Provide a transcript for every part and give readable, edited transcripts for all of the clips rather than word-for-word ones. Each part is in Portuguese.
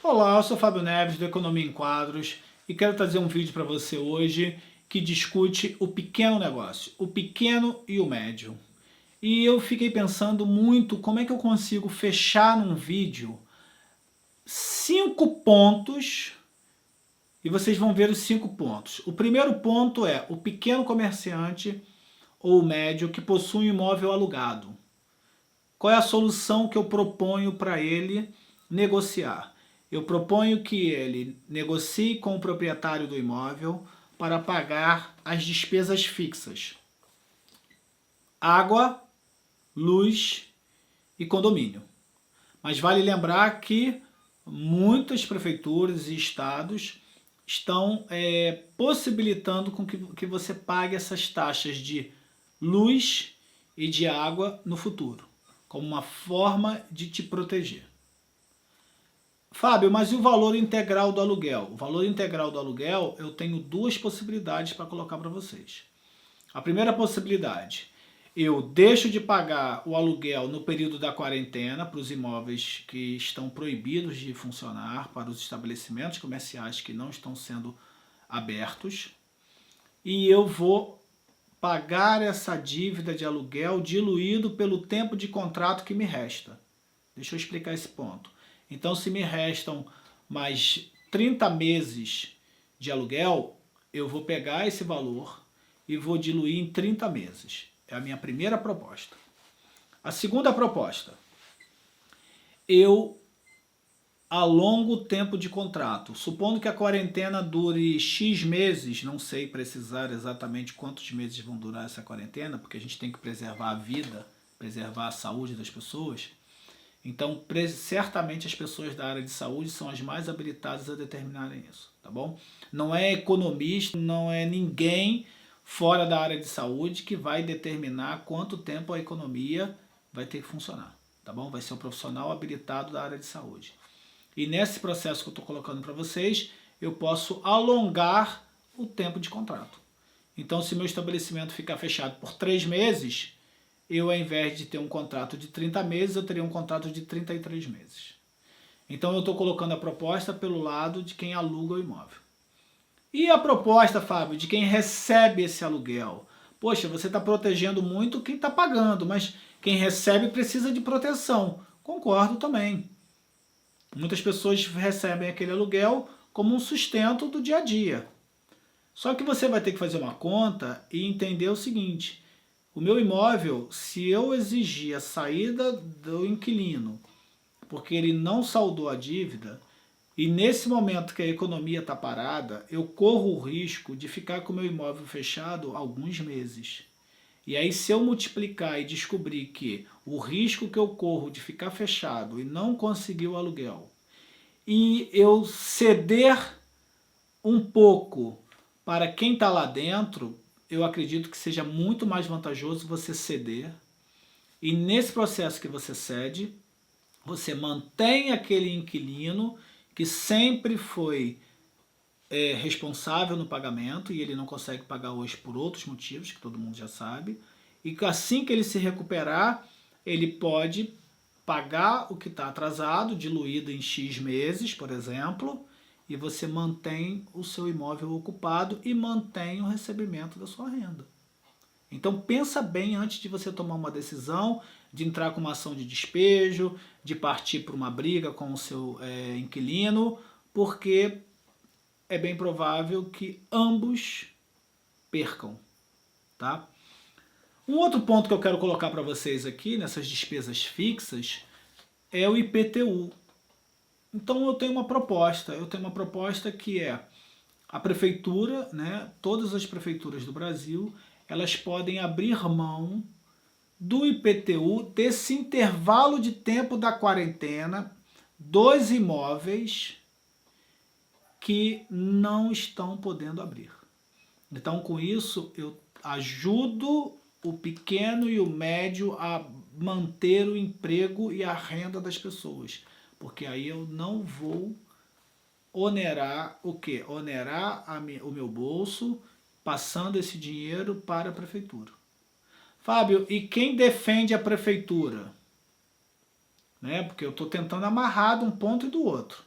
Olá, eu sou Fábio Neves do Economia em Quadros e quero trazer um vídeo para você hoje que discute o pequeno negócio, o pequeno e o médio. E eu fiquei pensando muito como é que eu consigo fechar num vídeo 5 pontos e vocês vão ver os 5 pontos. O primeiro ponto é o pequeno comerciante ou o médio que possui um imóvel alugado. Qual é a solução que eu proponho para ele negociar? Eu proponho que ele negocie com o proprietário do imóvel para pagar as despesas fixas: água, luz e condomínio. Mas vale lembrar que muitas prefeituras e estados estão possibilitando com que você pague essas taxas de luz e de água no futuro, como uma forma de te proteger. Fábio, mas e o valor integral do aluguel? O valor integral do aluguel, eu tenho duas possibilidades para colocar para vocês. A primeira possibilidade, eu deixo de pagar o aluguel no período da quarentena para os imóveis que estão proibidos de funcionar, para os estabelecimentos comerciais que não estão sendo abertos, e eu vou pagar essa dívida de aluguel diluído pelo tempo de contrato que me resta. Deixa eu explicar esse ponto. Então, se me restam mais 30 meses de aluguel, eu vou pegar esse valor e vou diluir em 30 meses. É a minha primeira proposta. A segunda proposta, eu alongo o tempo de contrato. Supondo que a quarentena dure X meses, não sei precisar exatamente quantos meses vão durar essa quarentena, porque a gente tem que preservar a vida, preservar a saúde das pessoas. Então, certamente as pessoas da área de saúde são as mais habilitadas a determinarem isso, tá bom? Não é economista, não é ninguém fora da área de saúde que vai determinar quanto tempo a economia vai ter que funcionar, tá bom? Vai ser um profissional habilitado da área de saúde. E nesse processo que eu estou colocando para vocês, eu posso alongar o tempo de contrato. Então, se meu estabelecimento ficar fechado por 3 meses, eu, ao invés de ter um contrato de 30 meses, eu teria um contrato de 33 meses. Então, eu estou colocando a proposta pelo lado de quem aluga o imóvel. E a proposta, Fábio, de quem recebe esse aluguel? Poxa, você está protegendo muito quem está pagando, mas quem recebe precisa de proteção. Concordo também. Muitas pessoas recebem aquele aluguel como um sustento do dia a dia. Só que você vai ter que fazer uma conta e entender o seguinte: o meu imóvel, se eu exigir a saída do inquilino porque ele não saldou a dívida, e nesse momento que a economia está parada, eu corro o risco de ficar com o meu imóvel fechado alguns meses. E aí, se eu multiplicar e descobrir que o risco que eu corro de ficar fechado e não conseguir o aluguel, e eu ceder um pouco para quem está lá dentro, eu acredito que seja muito mais vantajoso você ceder. E nesse processo que você cede, você mantém aquele inquilino que sempre foi responsável no pagamento e ele não consegue pagar hoje por outros motivos, que todo mundo já sabe. E assim que ele se recuperar, ele pode pagar o que está atrasado, diluído em X meses, por exemplo, e você mantém o seu imóvel ocupado e mantém o recebimento da sua renda. Então pensa bem antes de você tomar uma decisão, de entrar com uma ação de despejo, de partir para uma briga com o seu inquilino, porque é bem provável que ambos percam, tá? Um outro ponto que eu quero colocar para vocês aqui, nessas despesas fixas, é o IPTU. Então eu tenho uma proposta que é a prefeitura, né, todas as prefeituras do Brasil, elas podem abrir mão do IPTU desse intervalo de tempo da quarentena dos imóveis que não estão podendo abrir. Então, com isso, eu ajudo o pequeno e o médio a manter o emprego e a renda das pessoas, porque aí eu não vou onerar o quê? Onerar o meu bolso, passando esse dinheiro para a prefeitura. Fábio, e quem defende a prefeitura? Né? Porque eu estou tentando amarrar de um ponto e do outro.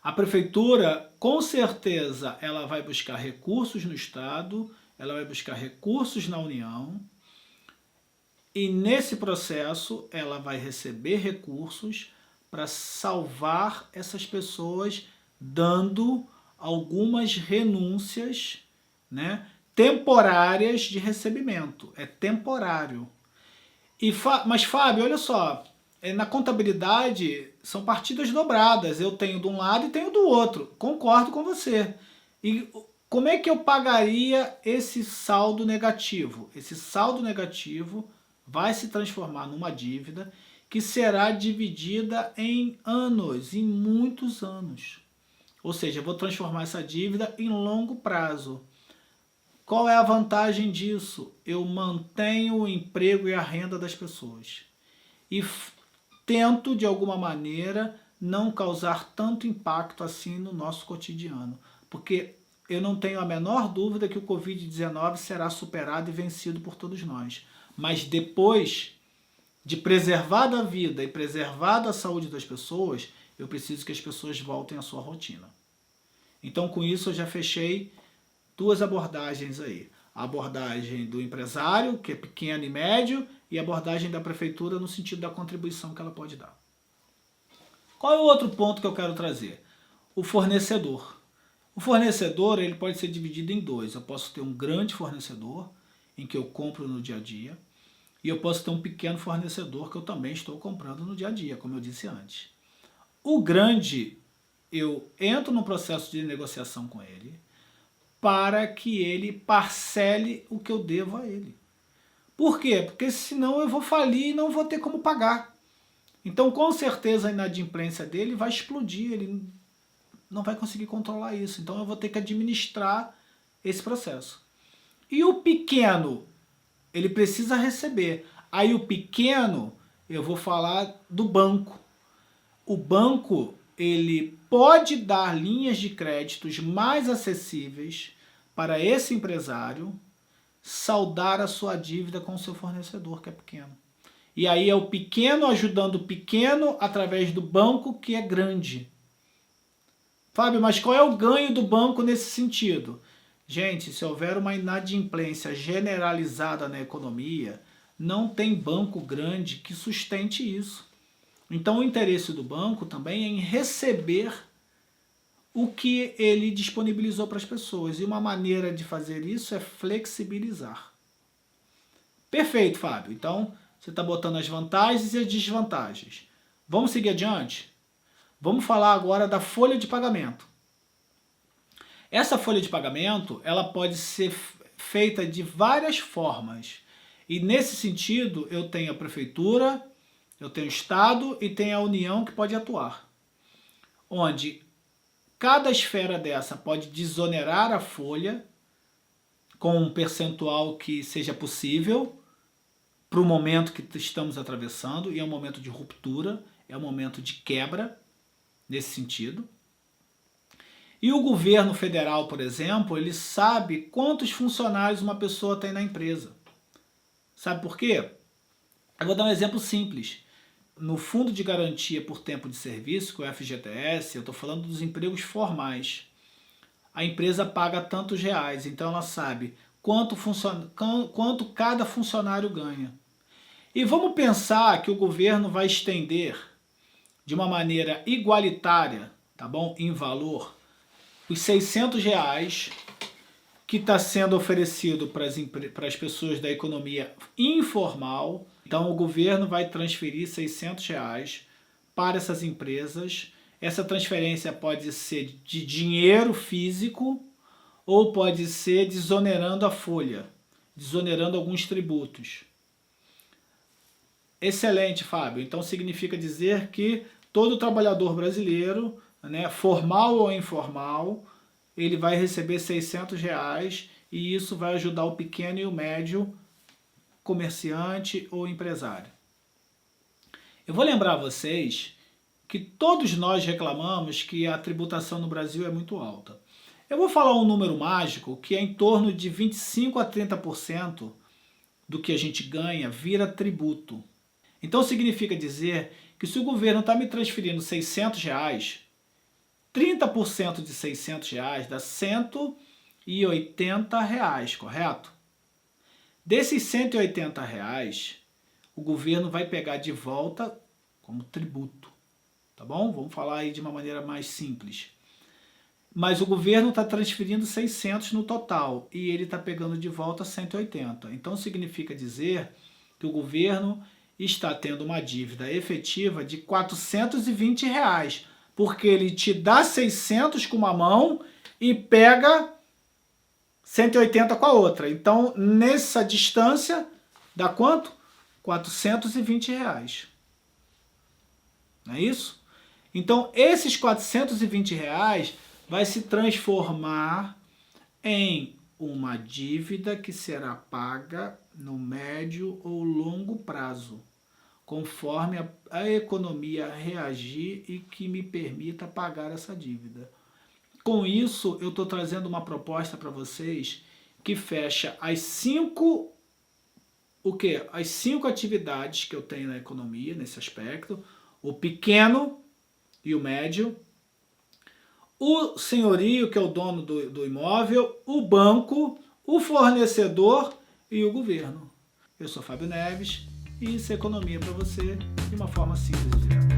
A prefeitura, com certeza, ela vai buscar recursos no Estado, ela vai buscar recursos na União, e nesse processo ela vai receber recursos para salvar essas pessoas, dando algumas renúncias, né, temporárias de recebimento. É temporário. Mas, Fábio, olha só, na contabilidade são partidas dobradas. Eu tenho de um lado e tenho do outro. Concordo com você. E como é que eu pagaria esse saldo negativo? Esse saldo negativo vai se transformar numa dívida que será dividida em anos, em muitos anos. Ou seja, eu vou transformar essa dívida em longo prazo. Qual é a vantagem disso? Eu mantenho o emprego e a renda das pessoas. E tento, de alguma maneira, não causar tanto impacto assim no nosso cotidiano. Porque eu não tenho a menor dúvida que o Covid-19 será superado e vencido por todos nós. Mas depois de preservar a vida e preservar a saúde das pessoas, eu preciso que as pessoas voltem à sua rotina. Então, com isso, eu já fechei duas abordagens aí. A abordagem do empresário, que é pequeno e médio, e a abordagem da prefeitura no sentido da contribuição que ela pode dar. Qual é o outro ponto que eu quero trazer? O fornecedor. O fornecedor ele pode ser dividido em dois. Eu posso ter um grande fornecedor, em que eu compro no dia a dia, e eu posso ter um pequeno fornecedor que eu também estou comprando no dia a dia, como eu disse antes. O grande, eu entro no processo de negociação com ele para que ele parcele o que eu devo a ele. Por quê? Porque senão eu vou falir e não vou ter como pagar. Então, com certeza, a inadimplência dele vai explodir, ele não vai conseguir controlar isso. Então, eu vou ter que administrar esse processo. E o pequeno, ele precisa receber. Aí o pequeno, eu vou falar do banco. O banco, ele pode dar linhas de créditos mais acessíveis para esse empresário saldar a sua dívida com o seu fornecedor, que é pequeno. E aí é o pequeno ajudando o pequeno através do banco, que é grande. Fábio, mas qual é o ganho do banco nesse sentido? Gente, se houver uma inadimplência generalizada na economia, não tem banco grande que sustente isso. Então o interesse do banco também é em receber o que ele disponibilizou para as pessoas. E uma maneira de fazer isso é flexibilizar. Perfeito, Fábio. Então, você está botando as vantagens e as desvantagens. Vamos seguir adiante? Vamos falar agora da folha de pagamento. Essa folha de pagamento, ela pode ser feita de várias formas. E nesse sentido, eu tenho a prefeitura, eu tenho o Estado e tenho a União que pode atuar. Onde cada esfera dessa pode desonerar a folha com um percentual que seja possível para o momento que estamos atravessando, e é um momento de ruptura, é um momento de quebra nesse sentido. E o governo federal, por exemplo, ele sabe quantos funcionários uma pessoa tem na empresa. Sabe por quê? Eu vou dar um exemplo simples. No Fundo de Garantia por Tempo de Serviço, que é o FGTS, eu estou falando dos empregos formais. A empresa paga tantos reais, então ela sabe quanto cada funcionário ganha. E vamos pensar que o governo vai estender de uma maneira igualitária, tá bom? Em valor, os 600 reais que está sendo oferecido para as pessoas da economia informal. Então o governo vai transferir 600 reais para essas empresas. Essa transferência pode ser de dinheiro físico ou pode ser desonerando a folha, desonerando alguns tributos. Excelente, Fábio. Então significa dizer que todo trabalhador brasileiro, né, formal ou informal, ele vai receber 600 reais e isso vai ajudar o pequeno e o médio comerciante ou empresário. Eu vou lembrar a vocês que todos nós reclamamos que a tributação no Brasil é muito alta. Eu vou falar um número mágico que é em torno de 25 a 30% do que a gente ganha vira tributo. Então significa dizer que se o governo está me transferindo 600 reais, 30% de R$600 dá R$180, correto? Desses R$180, o governo vai pegar de volta como tributo, tá bom? Vamos falar aí de uma maneira mais simples. Mas o governo está transferindo 600 no total e ele está pegando de volta 180. Então significa dizer que o governo está tendo uma dívida efetiva de R$420, porque ele te dá 600 com uma mão e pega 180 com a outra. Então, nessa distância, dá quanto? R$420. Não é isso? Então, esses R$420 vai se transformar em uma dívida que será paga no médio ou longo prazo, conforme a economia reagir e que me permita pagar essa dívida. Com isso, eu estou trazendo uma proposta para vocês que fecha as 5 atividades que eu tenho na economia, nesse aspecto: o pequeno e o médio, o senhorio, que é o dono do imóvel, o banco, o fornecedor e o governo. Eu sou Fábio Neves e isso é economia para você de uma forma simples e direta.